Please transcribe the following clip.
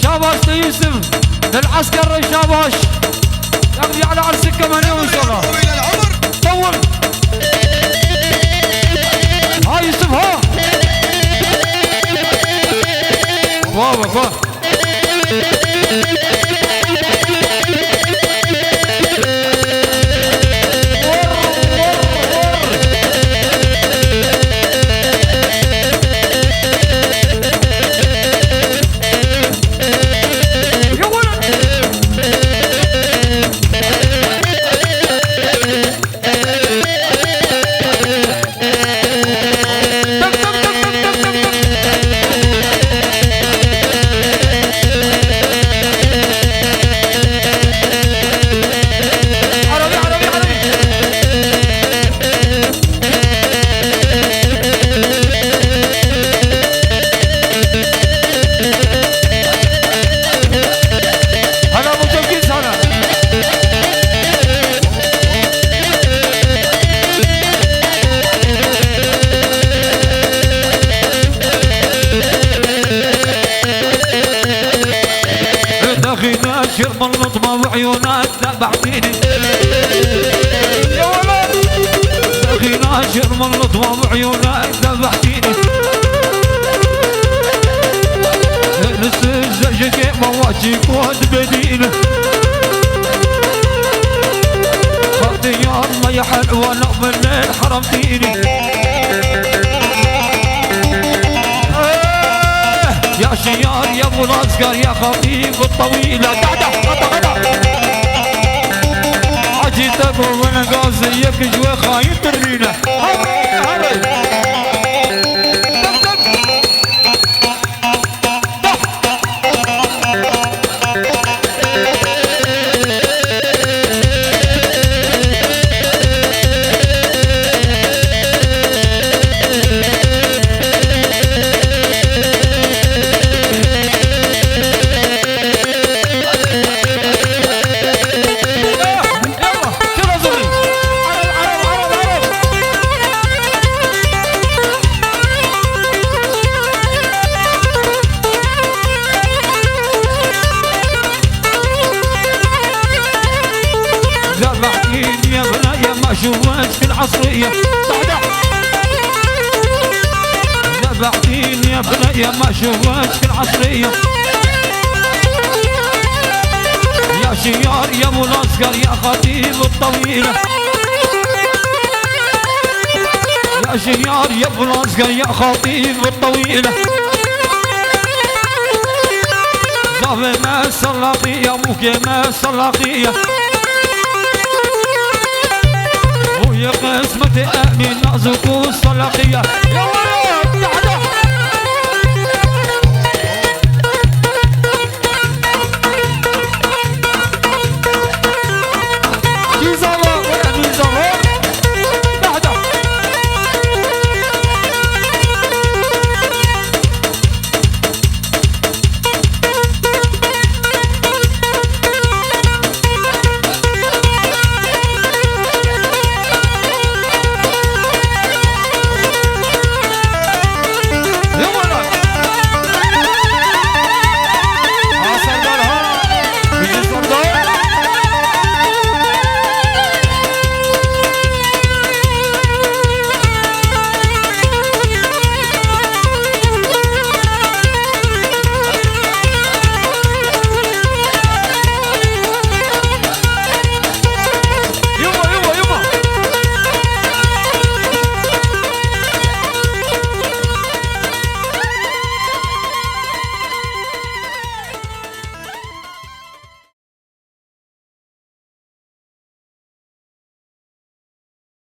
شاباش يوسف للعسكر شاباش يقضي على عرسك كمان يوم ان شاء الله. طول ها يوسف ها واو واو شرب اللطمة وعيونك ذبحتيني يا ولد اخينا شرب اللطمة وعيونك ذبحتيني نسز زجك مواتيك واد بدينه خطي يا الله يا حلوة انا من الليل حرمتيني يا شيار يا ابو العسكر يا خطيب الطويلة قعدة عجيتك وانا قاصيك جوا خاين ترينا ذبحتيني يا بنايا ما شوفت في العصرية ذبحتيني يا بنايا ما شوفت في العصرية يا شيار يا ابو العسكر يا خطيب الطويلة يا شيار يا ابو العسكر يا خطيب الطويلة زافي ما السلاقية موكي ما السلاقية ويا قسمة أمين نازك السلاقية يا ولد